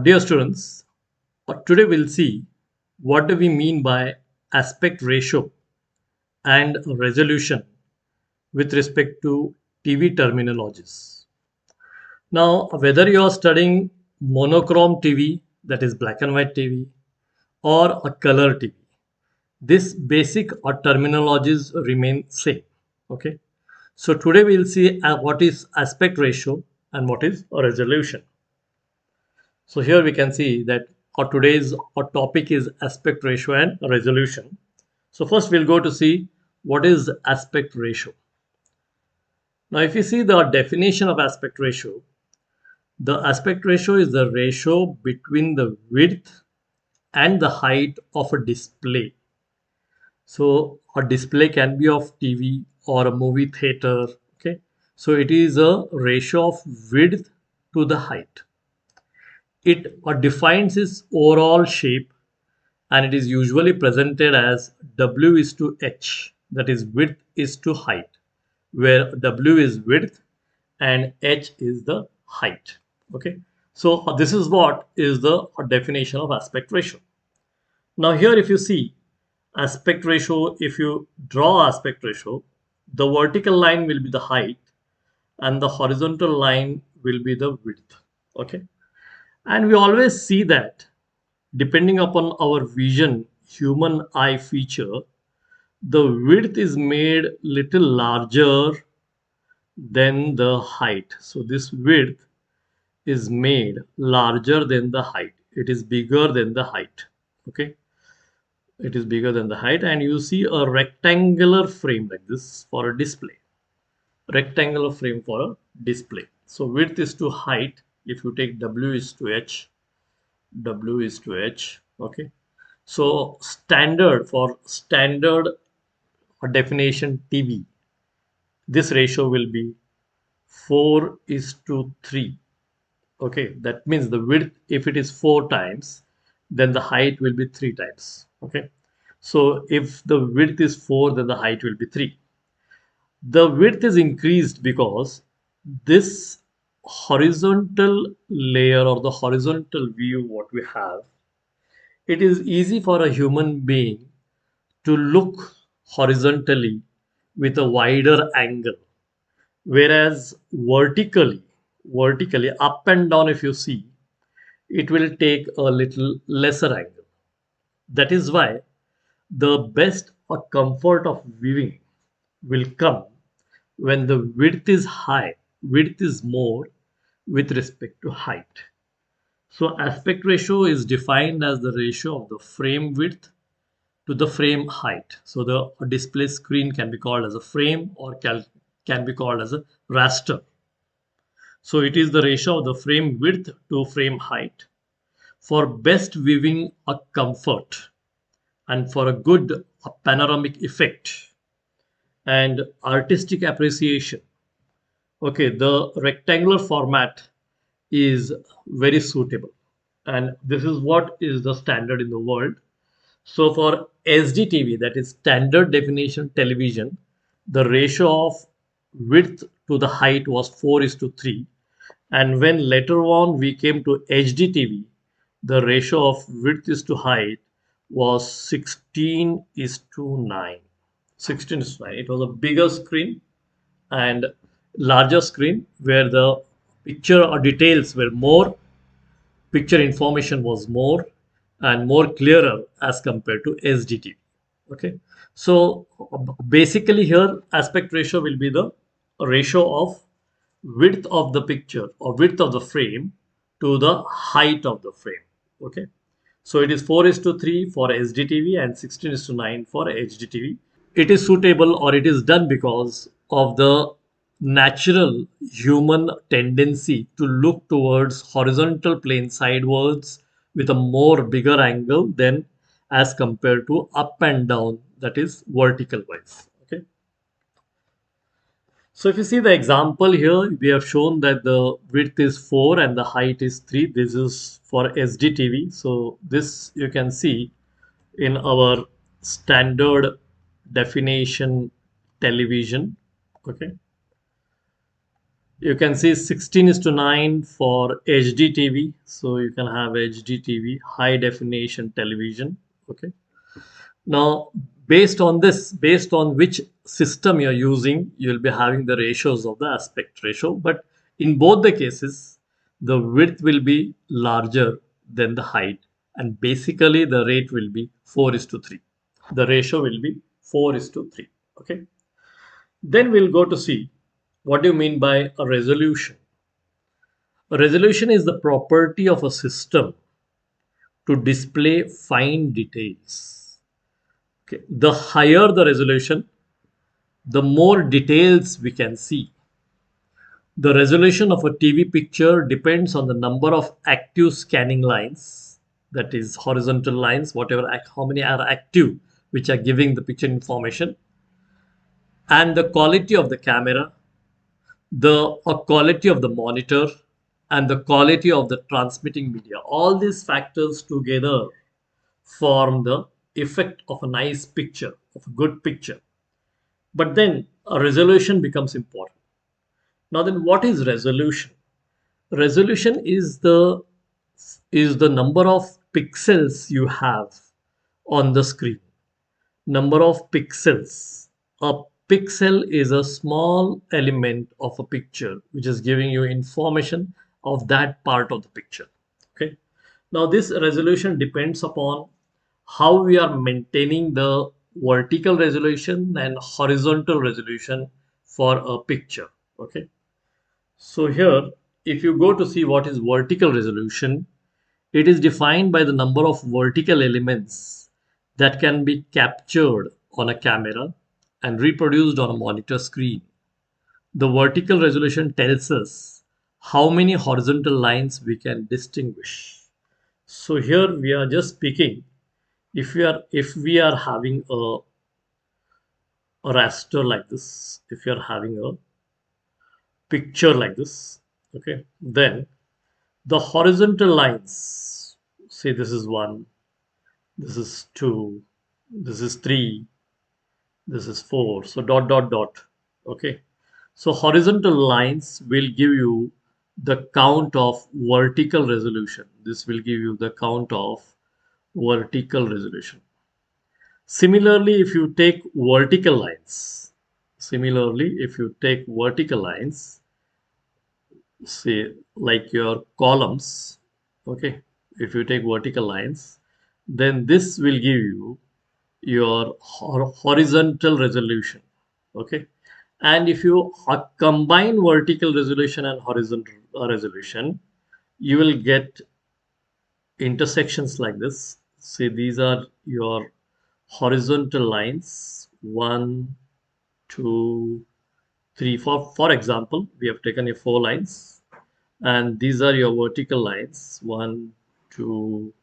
Dear students, today we'll see what do we mean by aspect ratio and resolution with respect to TV terminologies. Now, whether you are studying monochrome TV, that is black and white TV, or a color TV, this basic or terminologies remain same. Okay. So today we'll see what is aspect ratio and what is a resolution. So here we can see that our topic is aspect ratio and resolution. So first we'll go to see what is aspect ratio. Now if you see the definition of aspect ratio, the aspect ratio is the ratio between the width and the height of a display. So a display can be of TV or a movie theater. Okay. So it is a ratio of width to the height. It defines its overall shape and it is usually presented as W is to H, that is width is to height, where W is width and H is the height. Okay, so this is what is the definition of aspect ratio. Now here if you see aspect ratio, if you draw aspect ratio, the vertical line will be the height and the horizontal line will be the width. Okay, and we always see that depending upon our vision, human eye feature, the width is made little larger than the height. So this width is made larger than the height. It is bigger than the height. Okay. It is bigger than the height, and you see a rectangular frame like this for a display. Rectangular frame for a display. So width is to height. If you take W is to H, W is to H. Okay. So standard definition TV, this ratio will be 4 is to 3. Okay, that means the width, if it is 4 times, then the height will be 3 times. Okay, so if the width is 4, then the height will be 3. The width is increased because this horizontal layer or the horizontal view, what we have, it is easy for a human being to look horizontally with a wider angle, whereas vertically up and down, if you see, it will take a little lesser angle. That is why the best comfort of viewing will come when the width is more with respect to height. So aspect ratio is defined as the ratio of the frame width to the frame height. So the display screen can be called as a frame or can be called as a raster. So it is the ratio of the frame width to frame height. For best viewing comfort and for a good panoramic effect and artistic appreciation, okay, the rectangular format is very suitable. And this is what is the standard in the world. So for SDTV, that is standard definition television, the ratio of width to the height was 4 is to 3. And when later on we came to HDTV, the ratio of width is to height was 16 is to 9. 16 is to 9. It was a bigger screen and larger screen where the picture or details were more, picture information was more and more clearer as compared to SDTV. Okay, so basically here aspect ratio will be the ratio of width of the picture or width of the frame to the height of the frame. Okay, so it is 4 is to 3 for SDTV and 16 is to 9 for HDTV. It is suitable or it is done because of the natural human tendency to look towards horizontal plane sidewards with a more bigger angle than as compared to up and down, that is vertical wise. Okay, so if you see the example here, we have shown that the width is 4 and the height is 3. This is for SDTV. So this you can see in our standard definition television. Okay, You can see 16 is to 9 for HD TV. So you can have HD TV, high definition television. Okay. Now, based on which system you're using, you'll be having the ratios of the aspect ratio. But in both the cases, the width will be larger than the height. And basically, the rate will be 4 is to 3. The ratio will be 4 is to 3. Okay. Then we'll go to see what do you mean by a resolution. A resolution is the property of a system to display fine details. Okay. The higher the resolution, the more details we can see. The resolution of a TV picture depends on the number of active scanning lines, that is horizontal lines, whatever, how many are active, which are giving the picture information, and the quality of the camera, the quality of the monitor, and the quality of the transmitting media. All these factors together form the effect of a nice picture, of a good picture. But then a resolution becomes important. Now then, what is resolution? Resolution is the number of pixels you have on the screen. Number of pixels. A pixel is a small element of a picture which is giving you information of that part of the picture. Okay. Now this resolution depends upon how we are maintaining the vertical resolution and horizontal resolution for a picture. Okay. So here, if you go to see what is vertical resolution, it is defined by the number of vertical elements that can be captured on a camera and reproduced on a monitor screen. The vertical resolution tells us how many horizontal lines we can distinguish. So here we are just speaking, if we are having a raster like this, if you are having a picture like this, okay, then the horizontal lines, say this is 1, this is 2, this is 3, this is 4, so dot dot dot. Okay, so horizontal lines will give you the count of vertical resolution. This will give you the count of vertical resolution. Similarly, if you take vertical lines, say like your columns, okay, if you take vertical lines, then this will give you your horizontal resolution. Okay, and if you combine vertical resolution and horizontal resolution, you will get intersections like this. See, these are your horizontal lines, 1, 2, 3, 4. For example, we have taken a 4 lines, and these are your vertical lines, 1, 2,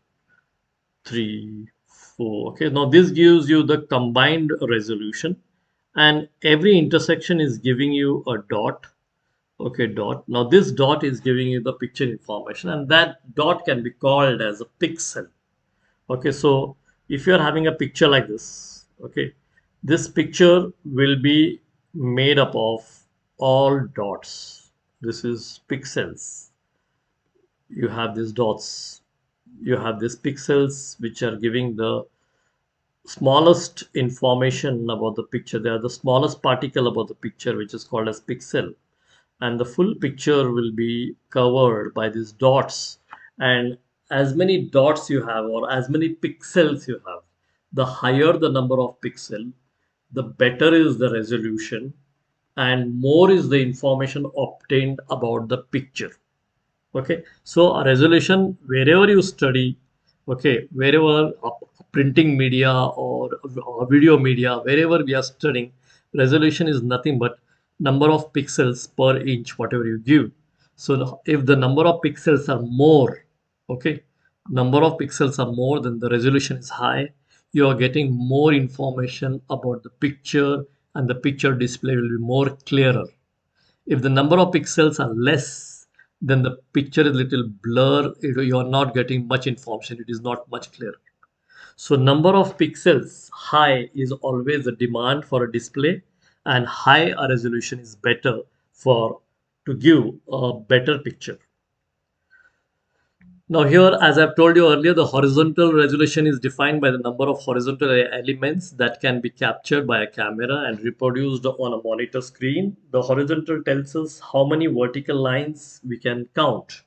3, 4. Okay, now this gives you the combined resolution, and every intersection is giving you a dot. Okay, dot. Now this dot is giving you the picture information, and that dot can be called as a pixel. Okay, so if you are having a picture like this, okay, this picture will be made up of all dots. This is pixels. You have these dots, you have these pixels which are giving the smallest information about the picture. They are the smallest particle about the picture, which is called as pixel, and the full picture will be covered by these dots. And as many dots you have, or as many pixels you have, the higher the number of pixel, the better is the resolution, and more is the information obtained about the picture. Okay, so a resolution, wherever you study, okay, wherever printing media or video media, wherever we are studying, resolution is nothing but number of pixels per inch, whatever you give. So if the number of pixels are more, okay, number of pixels are more, then the resolution is high. You are getting more information about the picture, and the picture display will be more clearer. If the number of pixels are less, then the picture is little blur. You are not getting much information. It is not much clearer. So number of pixels high is always the demand for a display, and high resolution is better for to give a better picture. Now here, as I've told you earlier, the horizontal resolution is defined by the number of horizontal elements that can be captured by a camera and reproduced on a monitor screen. The horizontal tells us how many vertical lines we can count.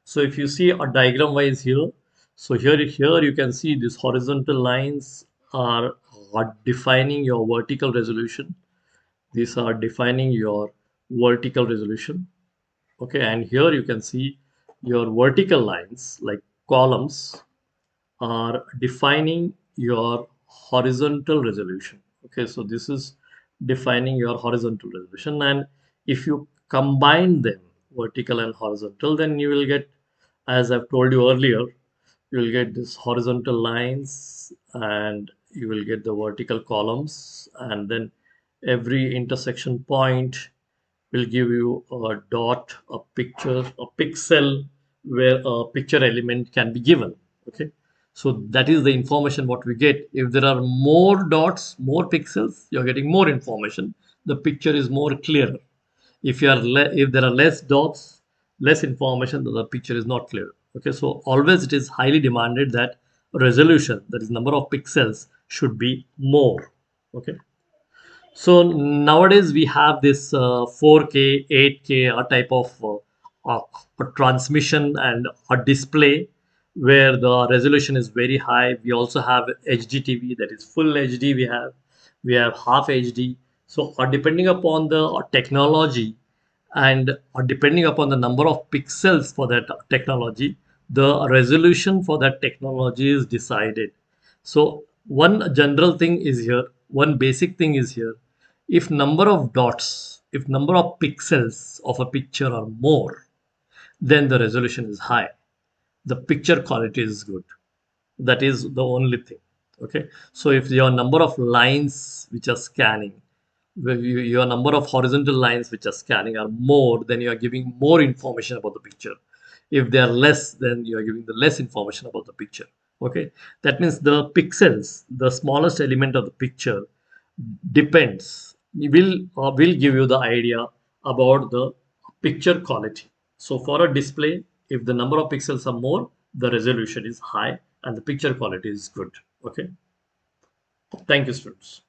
So if you see a diagram wise here, so here you can see these horizontal lines are defining your vertical resolution. These are defining your vertical resolution. Okay, and here you can see your vertical lines like columns are defining your horizontal resolution. Okay, so this is defining your horizontal resolution, and if you combine them, vertical and horizontal, then you will get, as I've told you earlier, you will get this horizontal lines and you will get the vertical columns, and then every intersection point will give you a dot, a picture, a pixel where a picture element can be given. Okay, so that is the information what we get. If there are more dots, more pixels, you're getting more information. The picture is more clearer. If there are less dots, less information, the picture is not clear. Okay, so always it is highly demanded that resolution, that is number of pixels, should be more. Okay. So nowadays we have this 4K, 8K, a type of a transmission and a display where the resolution is very high. We also have HD TV, that is full HD. We have half HD. So depending upon the technology and depending upon the number of pixels for that technology, the resolution for that technology is decided. So one general thing is here, one basic thing is here. If number of dots, if number of pixels of a picture are more, then the resolution is high. The picture quality is good. That is the only thing. Okay. So if your number of lines which are scanning, your number of horizontal lines which are scanning are more, then you are giving more information about the picture. If they are less, then you are giving the less information about the picture. Okay, that means the pixels, the smallest element of the picture, depends, will give you the idea about the picture quality. So for a display, if the number of pixels are more, the resolution is high and the picture quality is good. Okay, thank you, students.